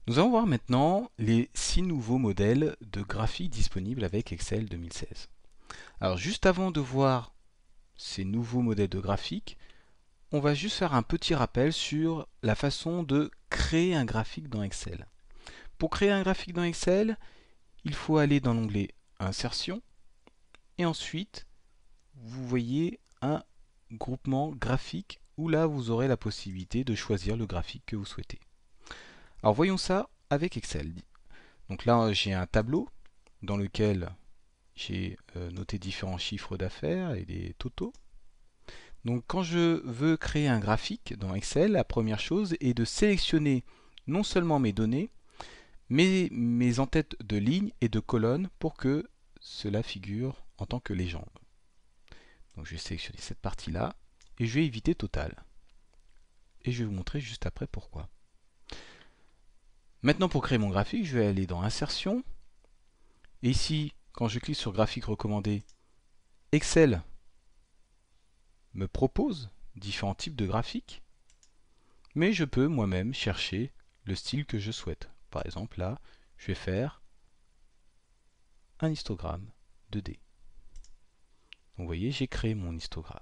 Nous allons voir maintenant les 6 nouveaux modèles de graphiques disponibles avec Excel 2016. Alors juste avant de voir ces nouveaux modèles de graphiques, on va juste faire un petit rappel sur la façon de créer un graphique dans Excel. Pour créer un graphique dans Excel, il faut aller dans l'onglet Insertion et ensuite vous voyez un groupement graphique où là vous aurez la possibilité de choisir le graphique que vous souhaitez. Alors voyons ça avec Excel. Donc là j'ai un tableau dans lequel j'ai noté différents chiffres d'affaires et des totaux. Donc quand je veux créer un graphique dans Excel, la première chose est de sélectionner non seulement mes données, mais mes entêtes de lignes et de colonnes pour que cela figure en tant que légende. Donc je vais sélectionner cette partie-là et je vais éviter Total. Et je vais vous montrer juste après pourquoi. Maintenant pour créer mon graphique, je vais aller dans Insertion. Et ici, quand je clique sur Graphique recommandé, Excel me propose différents types de graphiques, mais je peux moi-même chercher le style que je souhaite. Par exemple, là, je vais faire un histogramme 2D. Donc, vous voyez, j'ai créé mon histogramme.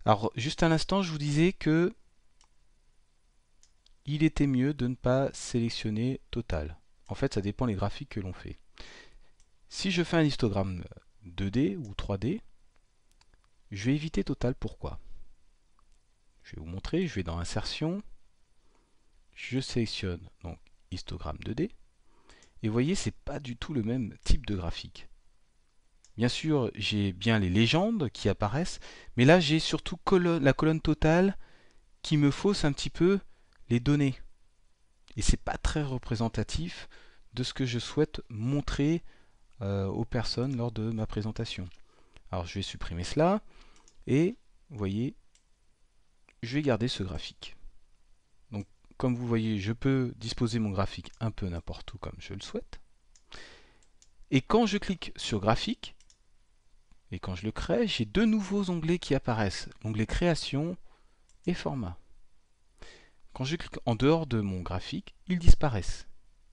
Alors, juste à l'instant, je vous disais que il était mieux de ne pas sélectionner Total. En fait, ça dépend des graphiques que l'on fait. Si je fais un histogramme 2D ou 3D, je vais éviter Total. Pourquoi? Je vais vous montrer, je vais dans Insertion, je sélectionne donc histogramme 2D, et vous voyez, c'est pas du tout le même type de graphique. Bien sûr, j'ai bien les légendes qui apparaissent, mais là j'ai surtout la colonne totale qui me fausse un petit peu les données. Et c'est pas très représentatif de ce que je souhaite montrer aux personnes lors de ma présentation. Alors je vais supprimer cela et vous voyez, je vais garder ce graphique. Donc comme vous voyez, je peux disposer mon graphique un peu n'importe où comme je le souhaite. Et quand je clique sur graphique, et quand je le crée, j'ai deux nouveaux onglets qui apparaissent. L'onglet création et format. Quand je clique en dehors de mon graphique, ils disparaissent.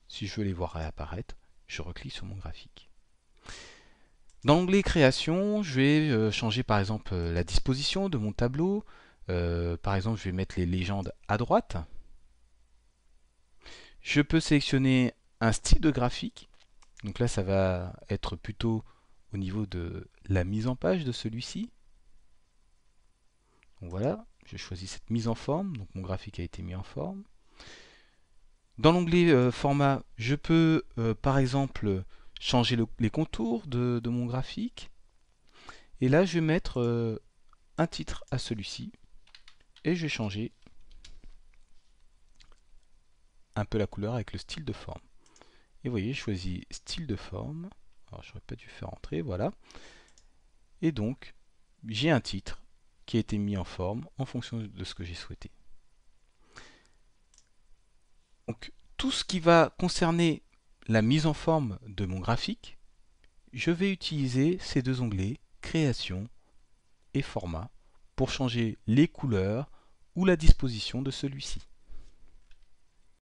Si je veux les voir réapparaître, je reclique sur mon graphique. Dans l'onglet création, je vais changer par exemple la disposition de mon tableau. Par exemple, je vais mettre les légendes à droite. Je peux sélectionner un style de graphique. Donc là, ça va être plutôt au niveau de la mise en page de celui-ci. Donc voilà, je choisis cette mise en forme. Donc mon graphique a été mis en forme. Dans l'onglet format, je peux par exemple changer les contours de mon graphique. Et là, je vais mettre un titre à celui-ci. Et je vais changer un peu la couleur avec le style de forme. Et vous voyez, je choisis style de forme. Alors, j'aurais pas dû faire entrer, voilà. Et donc, j'ai un titre qui a été mis en forme en fonction de ce que j'ai souhaité. Donc, tout ce qui va concerner la mise en forme de mon graphique, je vais utiliser ces deux onglets, création et format, pour changer les couleurs ou la disposition de celui-ci.